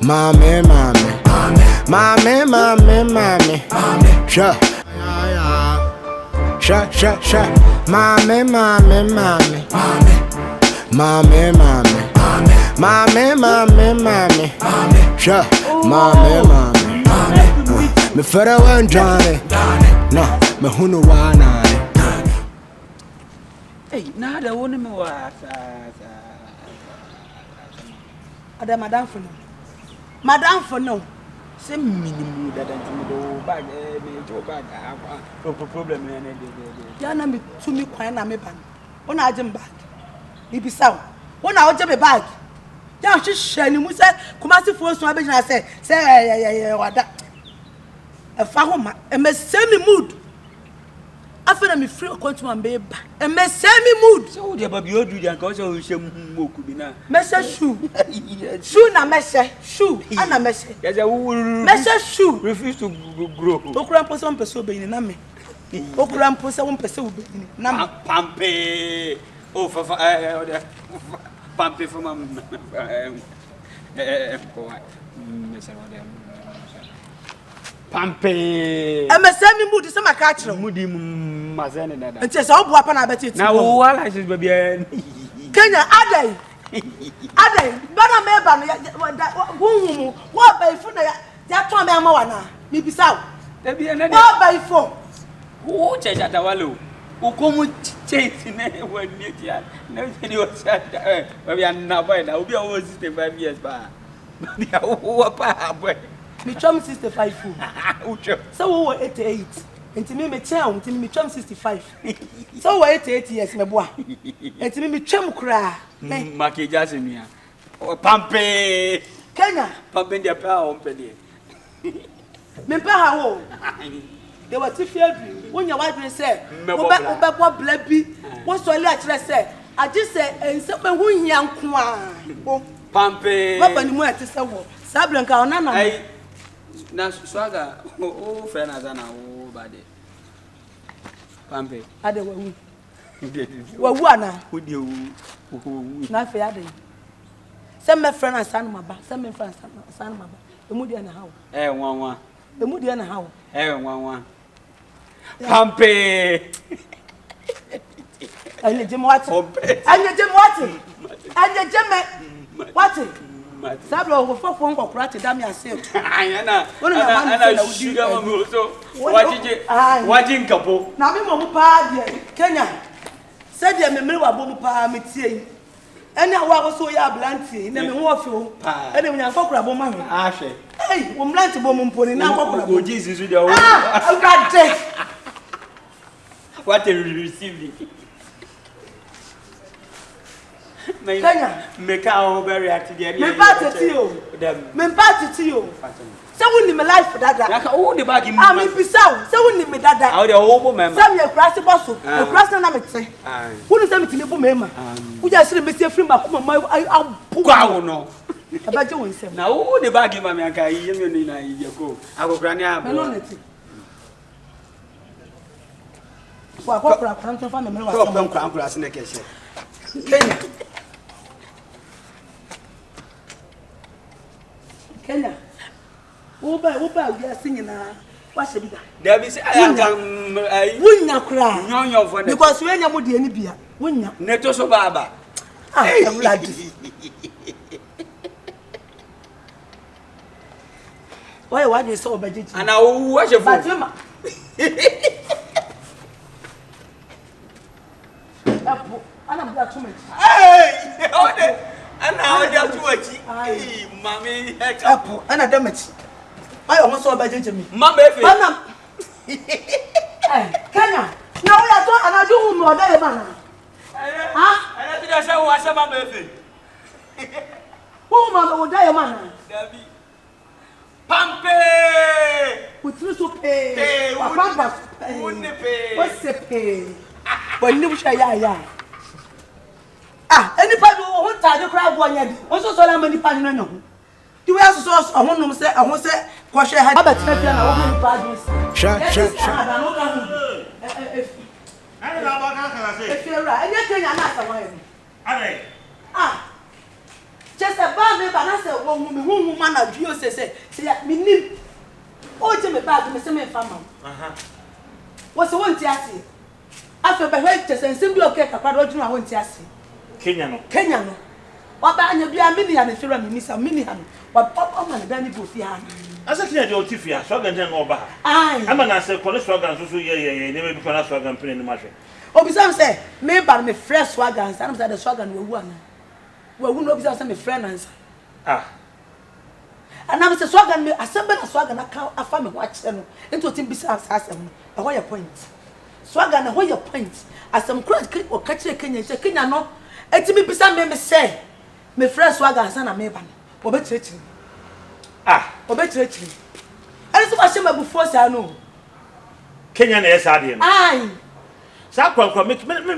Mommy, mommy, mommy, mommy, mommy, sure, sure, sure, sure, mommy, mommy, mommy, mommy, mommy, mommy, mommy, mommy, sure, mommy, mommy, me further one Johnny, no, me who no one. Hey, now the one me was Ada madam for no say minimum that do bag me to bag no problem na dey ya na me to me kwan na me ban ona agem bag bibisaw ona oje be bag ya hwehwe ni mu se kumasi fo so abegina se wada e fa ho ma e me semi mood afena me free account man be ba e me semi mood so dey baby odu dey anka so hwe moku bi na me se shoe na me se shoe ana me se yes me se shoe refuse to grow okura person person be ni na me okura person won person be ni na me pampe oh fa pampe for my me se pampe e me se mi mood se maka kire mudi mazene dada nti se obo apa na abeti na wo ala is baby Kenya adai bana me ba no wo wo ba ifu na ya to me ama wana mi bisaw da bi na wo ba ifu wo checha tawalo ukomu chase ne wani tia na ni o sa baby na boy na obi o 65 years ba baby wo pa boy mi chom 65 fu ucho so wo 88 enti me chen enti me chom 65 so wo 88 years me boa enti me twem kura makeja semia pampe Kenya pampe dia pa o mpede me pa ha wo de wati fia bi wonya wadwe se wo be bo bla bi wo so le a kire se agi se ense pe hu hia nko a wo pampe baba ni mu ete se wo sablanka ona na ai na swaga o fe na za na wo bade pampe ade wawu ana wo de wo na fe ade se me friend asan maba se me friend asan maba emu dia na hawo nwanwa emu dia na hawo nwanwa pampe anya jem wati anya jem wati sablo go fofo nkokura te dam ya se anya na ana shuga mami so waji nkapo na me mo pa de Kenya se de me mere wa bo mo pa me tie ene awa go so ya blanti na me ho ofi o ene me nkokura bo ma hwe ahwe ei wo blanti bo mo mponi na nkokura go Jesus de o God what you receive Kenya me ka o be react there me party ti o se woni me life dada na ka o de bag mi me bisaw se woni me dada o de o bo mema se me krasi bosso e krasi na me te woni se me ti me bo mema wo ja sire me se free ma kuma ma abu kwa wo no abaje won se na o de bag ma me aka yi me ni na yi ko akokra ni abo me no neti wa akokra kran to fa me me wa ko ben kran kran se ne kese Kenya wo ba wi asinyina wa shebida da bi se aya wunya kura nyonyo fo ne because we nya mo de ni bia wunya ne to so baba ewladi why dey so obajeji ana wo wa shefo Fatima apo ana bia too much ode ana ode atuachi mami apo ana damachi ayo mo so obajeji mi mama efe ana Kenya na wo ya to ana ju hu mi oda ye bana ana ti da sha wo asha mama efe wo ma oda ye bana dabi pampe utru so pe papa wonne pe o se pe wonni bu sha ya eni pa do ho ta de kra bo anya di o so so la mani pa ni no di we aso so ho num se ho se ko hwe ha ba tina pia na wo mani pa di Sha ada no ka hu Ani la ba ka kala se. e fi ra enya Kenya na asa wa yi Ade. Just a bad me, but I said, one woman of you say, me, oh, Jimmy Bad, Miss Simon Farmer. What's the one Tiasi? After by way, just and simply okay, a parody, I won't Tiasi. Kenya. What about you be a million if you're a million? What pop on the Danny Buffian? As a clear your Tiffia, Swagan over. I'm an answer for the Swagan, so never become a Swagan pin in the market. Oh, besides, say, maybe by me fresh swagans, I'm the Swagan will one. Well, who knows some friends? And I was a swagan, I assemble a swagan account, a family watch them into a team besides Assam, a higher point. Swagan, a higher point, as some crowd or catch a Kenya, Kenya, no, and to me beside me say, me fresh swagans and a maban, or better. Or better. And it's what she before I know. Kenyan is Adian. Aye. Sakwa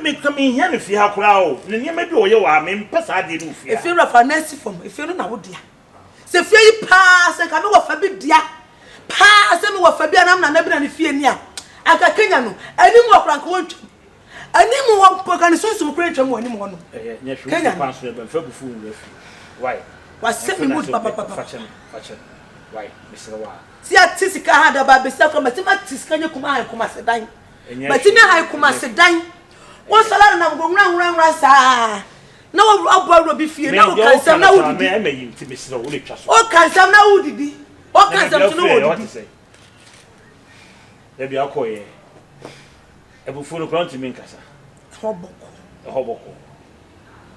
make come in here if you have crowd. Then you may do your arm in Passadi. If you're a fancy form, if you're not dear. Say, free pass and come over for dear. Pass and over Fabian, I'm never any fear near. I got Kenyan, any more crank won't. Any more poke and so some creature more anymore. Kenyan answer, but for fool. Why? Was sending good papa fashion. Why, Mr. Wa? See, a Tisica had about the second mathematics. Can you come out, come as a dime? But in a come as a dime. What's a lot of going round, sir? No, I'll probably be fear. No, can now may you to be so rich. What can some now did he? What can some know what to say? There be a coy. A buffalo ground to Mincasa. Hoboko.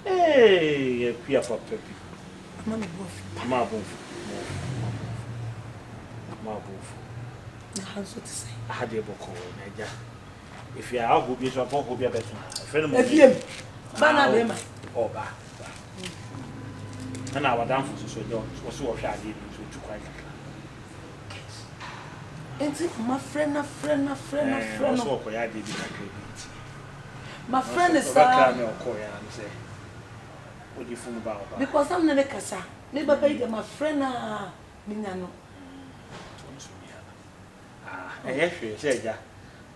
Hey, a peer for Peppy. Marble. How's what to say? I had a book. If you are out, will be so will be a better. Friend of Banana. Oh, bah. And our downfall so was so shy to quite. Ain't it my friend, My friend is what you fool about? Because I'm not a casa. Maybe my friend, Minano. Yes, you said, yeah.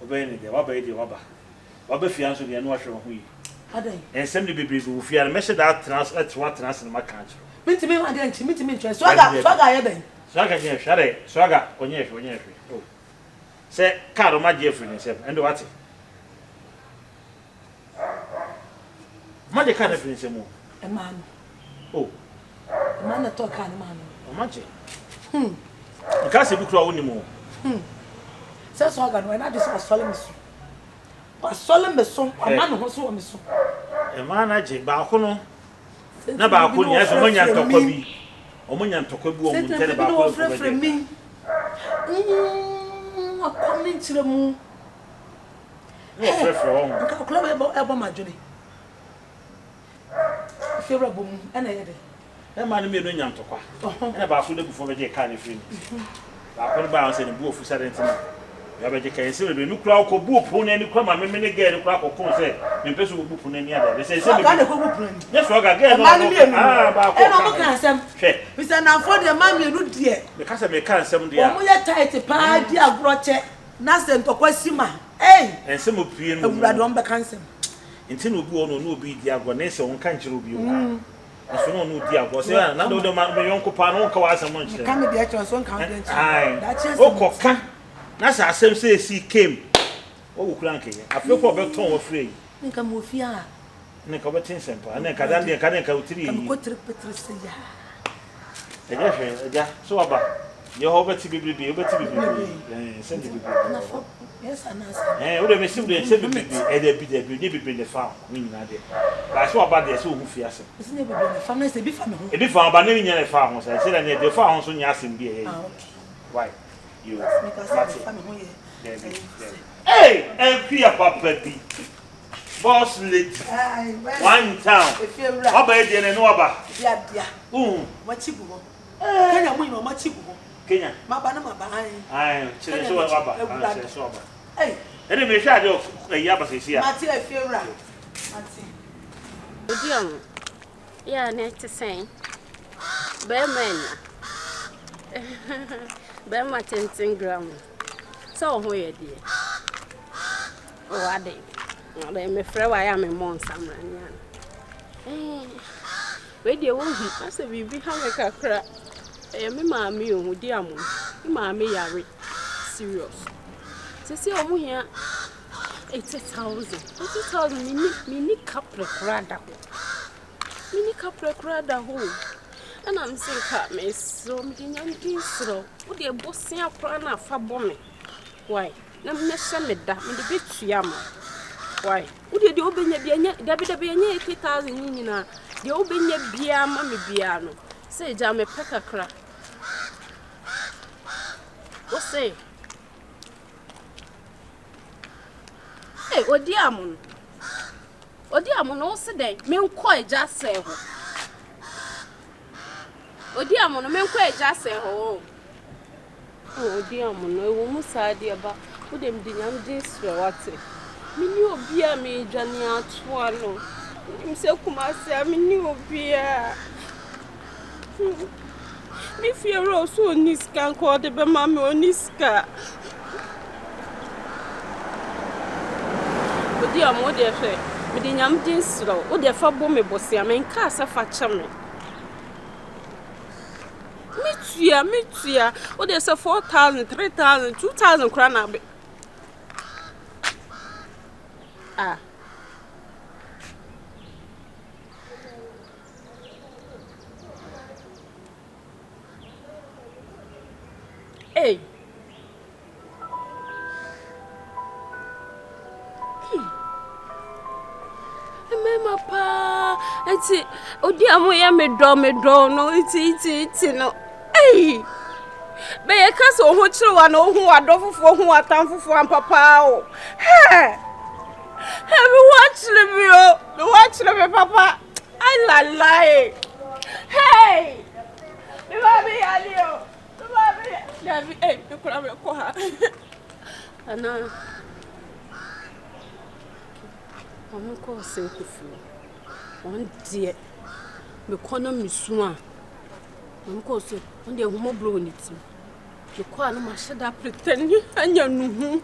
Obeying the Wabba, the Wabba. Wabba fiance, the annual we. And somebody be busy with you and measure that translate what translate in my country. Meet me, I didn't meet me. Swagger, Swagger, when you oh. Say, Carlo, my dear friend, and what? Magic kind of friends, a man. Oh, a man that talk kind of man. Magic. You can't say book anymore. Says Swagger, when I just was solemn. Was solemn, so a man who saw me so. A man, I take Balcono. Never could you have a million to Kobe. A million to Kobu, tell about from me. I'm coming to the moon. No, clever about my journey. Favorable, and I had it. That man made no young to quack. And about food before the kind of friend. I could bounce in a booth for 17. You have a case of no crowd or boop on any crumb. I mean, again, a crack or corn say, in person will boop on any other. They say, yes, Rock again. We said, now for the mammy, you dear. Because I may can't some dear. We are tight a pie, dear broche, nothing to question. Eh, and some of you don't be cancer. Until we go on, no be dear Gonessa on country will be. I so no dear was there. None of the man, my uncle Pano, Kawas and Munch. Come with the actual one count. That's just okay. That's our same say she came. Oh, cranky. I feel for a tongue of free. Think I'm with ya. Nicobatin simple, and then Cadandia Cadanca 3. I'm good to Patricia. So about your over to be able to be sent to be. Yes, and I would have assumed they said, and they be the farm. But I saw about the so who fears. It's never been a family, they be family. It be found by naming a farm. I said, and the farm on Yasin be. Why? You hey, and Pia Papa be boss lit 1 town. How about the Nova? Yeah, what you go? Kenya, we know much. Kenya, my banana behind. I say so about. Hey, and me shadow a yabas here. Mattia, if you're right. Mattia. Yeah, next to say. Bearman. Bearman 10 grams. So, where dear? Oh, I did. They may fret I am a monster. we dey wo hu ase bibi ha me kakra me maami o di amu me maami yare serious sisi o mu hia 80,000 mini kapre krada ho and I'm saying cat me so me nyam dinsro wo dey bosia kra na fa bome why na me hye me da me de betua ma why wo dey de obenya bia nya da be 80,000 nyina de obenya bia ma me bia no say ja me peka kra wo say hey odi amu no se den me nko eja se ho odi amu no me nko eja se ho odi amu no ewo musa de ba wo dem di nyam di sre wate me ni obi a me dwane ato ano me se kuma se me ni obi a me fiero so niska nko de be ma me oniska odi amu de fe me di nyam di sre wo de fa bo me bosia me nka asa fa chame me tia wo de say 4,000 3,000 2,000 kra na be hey mema pa enti odi amu ya me do no iti no hey be ye ka so ho kire wa no ho adofofo ho atamfofo ampapa o he me watch me papa I lie hey me baby alio me baby David hey me kura me ko ha ana I'm going to say to you, one dear, me corner me swan. I'm going to say, one day, who blow in it. You call my shadow pretend, and you know.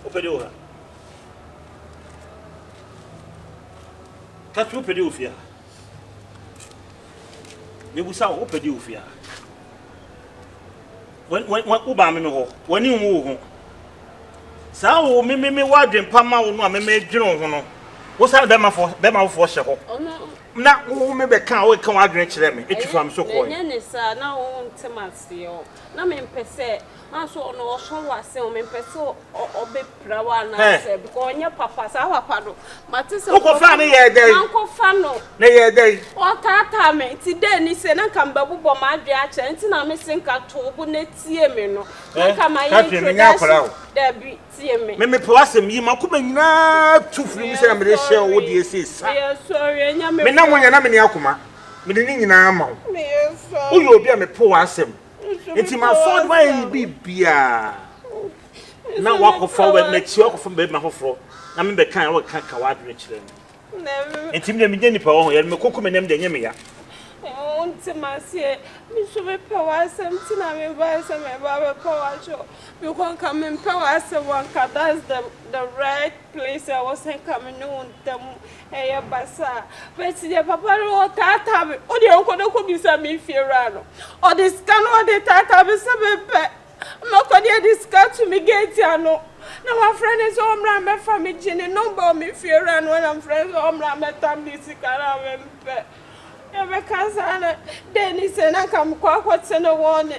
Opede o ha. Ka tu opede ofia. Me busa opede ofia. When u ba me ho. Wani hu ho. Sa wo me wa dwen pama wo no a me dwen ho no. Wo sa be ma fo hye ho. Na wo me be kan wo kan wa dwen kire me. Etu fam so ko. Nya ne sa na wo ntemase o. Na me mpese so no so wase o me mpese obe prawa na se because onye papa sa papa no matise ko fa ne ye dey ko fa no ne ye dey o tata me ti dey ni se na kan babubo ma adwe a che nti na me sinka to bu na tie me no na ka ma ye da bi tie me me pe wasem yi ma ko ma nyina tu firi mu se na me de hye wo de ese sa me sorry nya me na wonya na me ne akoma me de ni nyina ma me sorry wo yo obi a me pe wasem enti ma ford why bibia na wako forward na chi wako from be ma hofro na me be kan wo kan ka wadwe kire me enti me nye nipa wo ho ye me kokko me nem de nye me ya onti masie mi so be power sem ti na me ba sem me ba power show you can come in power sem one ka that's the right place I was saying coming no them eh basa but the papa ro tata me o de onko bi sa me fiera no o the scan o de tata be se be pe no ko de discuss to me gate ano na my friend is omra me fa me gene number me fiera no when I'm friends omra me tam this kara me pe ebe kasana Dennis na kam kwa kwatse one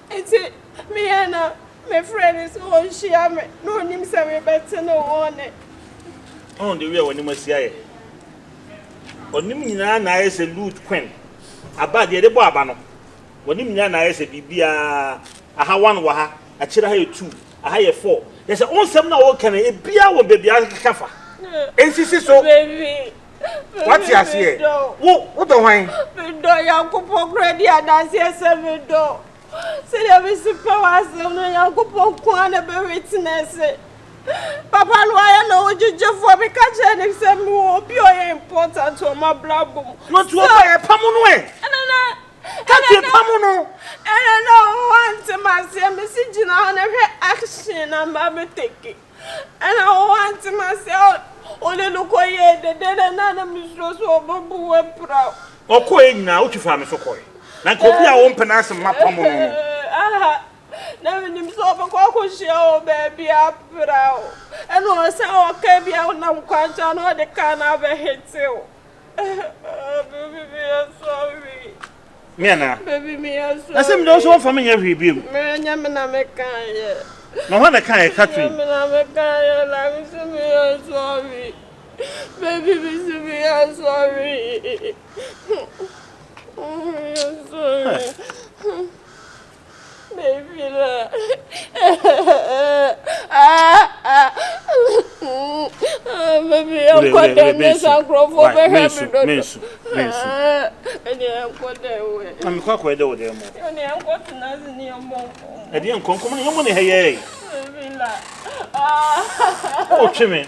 enti me na my friend is on share me no nim se me bete no one on the way when masia ye onim nyina na ayese loot queen aba de bo aba no onim nyina na ayese bibia aha 1 wa ha a kira ha 2 aha 4 they say on sem na wo kan e bia wo bebia kafa ensisi so baby what you say wo do hwan me do yankopo grade adanse se me do Say there be super was no Yankopon kwana be witness. Papa no I know you for me catch and say me obi o important to my blabum. Not to a pamonwe. Catch a pamono. And I know want my message on every action I'm about taking. And I want myself only look away the dead and none mistress or babu were proud. O koi na uchi fa me so koi. Na ko bia wo mpenase ma pamono. Aha. Na nim so ba ko share baby proud. And no say o ka bia na nkwancha no de kana be hetew. Baby me sorry. Miana. Baby me sorry. Na sem do so fa me nya hwe bi. Me nya me na me kan ye. No one can Catherine. I'm sorry. Baby, I'm sorry. I'm sorry. Baby, baby, I'm quite a mess. I'm quite a way. I didn't come on your money. Hey, oh, Chimney,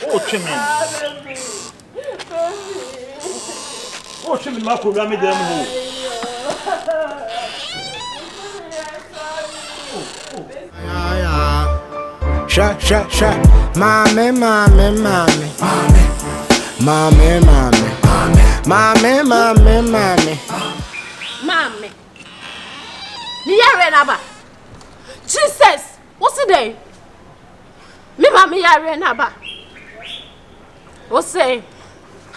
oh, Chimney, Marco, Rami, them. Sha, mommy, mommy, mommy, mommy, mommy, mommy, mommy, mommy, mommy. Niyarenaba. Jesus, what's the day? Me mommy Yarenaba. What's say?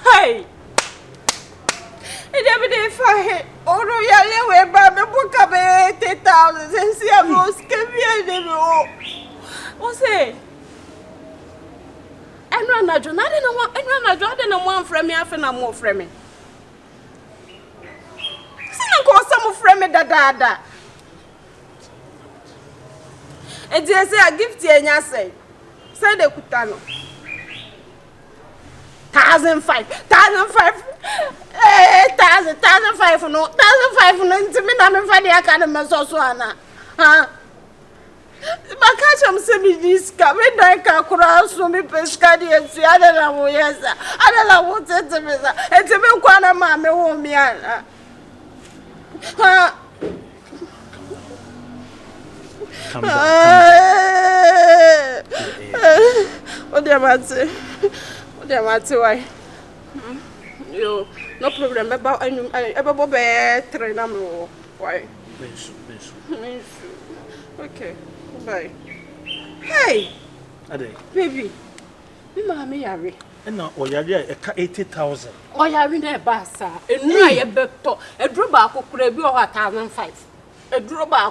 Hey. It every day for him. Oh no, you live by me book up 80,000 and see a most caviar. What's say? And run a journal, I didn't want from me after no more from me. Some friend me da. And they say I give to you say the kutano. 1,500 no 1,500 no to me na me fa dia ka na so ana ha ba ka cham se bi diska me dai ka kura so me pesca dia si ada na wo yesa ada la wo tete me sa ete me kwa na ma me wo mi ana ha Calm down. What do you want why? Yo, no problem. About train why? Okay, bye. Hey, baby, me mama yari. No, or yari 80,000. Oh, yari ne basa. And no, I beto. A drop could be 1,500. A drop a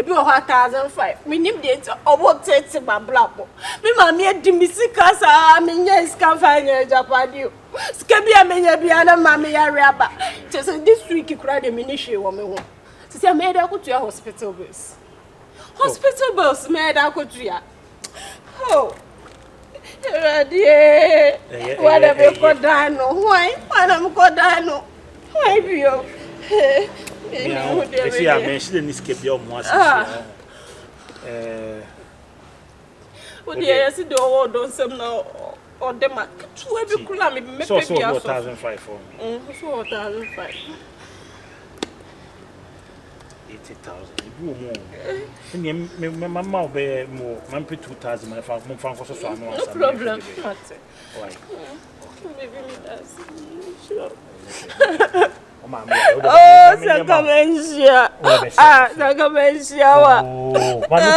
be 1,500. We need it over 30 my black. Me mamma dimisicas, I mean, yes, can find a Japan. Scabia Mena Mammy Araba. Just this week you cried a ministry woman. To say, I made a good to your hospital bills. Hospital bills made a good to ya. Oh, dear, what have you got done? Why? What am I done? Why be you? If you are mentioning this, keep your once. What do you see the old don't say now? Or the market to every clam, maybe so 1,500 for me. So 1,500. 80,000. You more. And my mouth be more. Man pay 2,000. My father, so no problem. Why? Maybe that's sure. Oh, Sacamencia. Sacamencia. Oh, Mami,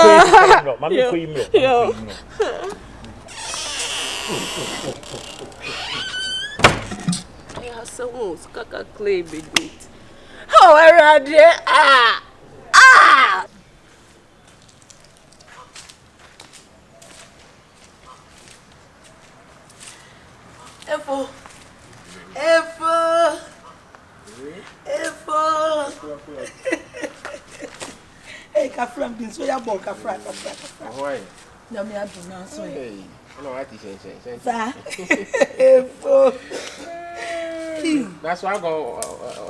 yeah, so Kaka clay bit. Oh, around there. Efo. Hey, Kafram bin so ya bon Kafram. Why? Na me adu na so. Hey, no, what is it? Sa. Efo. That's why I go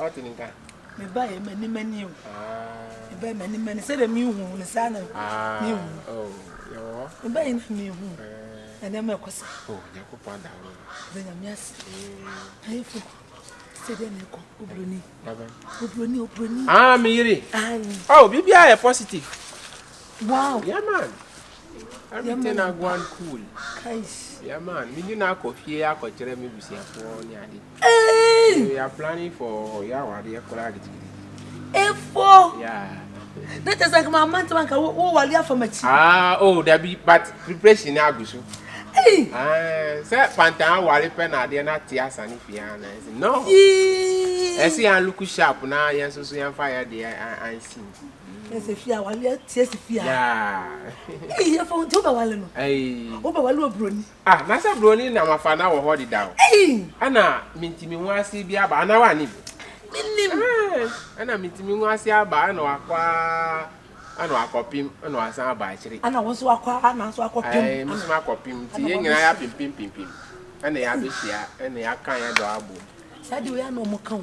out in Inca. Me buy many o. be many say the me hu ne sa na me hu oh yo be ina me hu and then me kwese oh yakopon da ro be nya me ase ai fu say dem e ko obroni baba obroni ah me yiri oh bibia e positive wow yeah man everything I go on cool guys yeah man me you na coffee ya ko kire me busiafo ni ade we are planning for ya wade ekora gidi efo yeah that is like my man to man ka wo wale afamachi ah oh there be but preparation na aguso eh say pantan wale pe na ade na tia sani fia na no esi an look sharp na yen so yen fire dey an see ese fia wale tia se fia yeah eh ya fo to ba wale no eh wo ba wale obroni ah na say broni na mafa na wo ho di down eh ana mintimi ho ase bia ba na wa ni minim ana mintimi ho ase aba na wakwa ana akopim ana wasan aba akire ana wo so akwa na so akopim eh musima akopim ti ye nyina ya pim ana ya be hia ana ya kan ya do abo sadi we na mo kan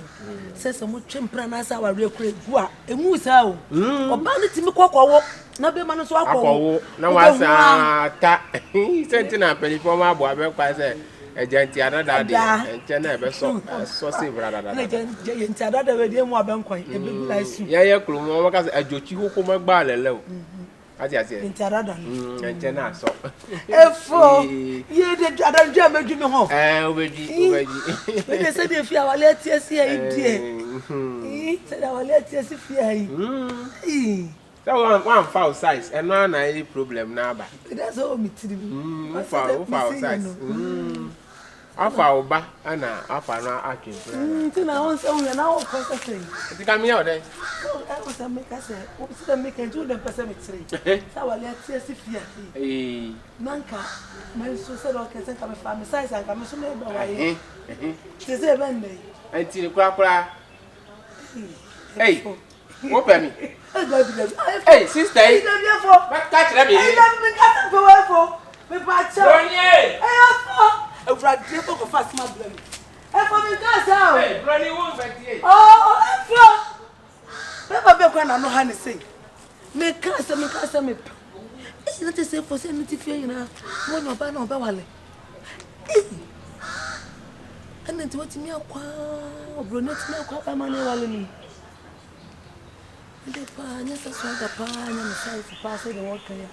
sese mo twempra na sa wa rekure gu a emu sa o oba no timi kokwowo na be ma no so akwowo na wasa ta sentina penifo ma abo abekwa se agenti anada de enche na ebe so se brada da agenti anada we de mu abenkwan e be like su ye kru mo maka se ajochi hoko magba lele o ati agenti anada enche na so efo ye de adadua medu me ho obeji we de se de fi awale atie si ai die se de awale atie si fi ai so one foul size and no na any problem na ba that's all me tiri foul size afa oba ana afa na akin ti na won se we na o concentrate ti ka mi o de I was make us o si dem make do dem person me tiri sa wale atie si fi ai nanka my so se lo kese ka me fa me size an ka me so me ba wa ye ti se ben ne anti ni kura hey wo pe mi hey sister hey catch them here me catch go way for me pa cha Brony Brady for go fast my blame for me gas out hey Brony won 28 oh never be kwa na no ha ne say me gas me it's not say for say nti fie na mo no ba wale and nti what me akwa Brony ti me akwa ba ma ne wale ni de pa nya sa so da pa nya me sai pa say the work ya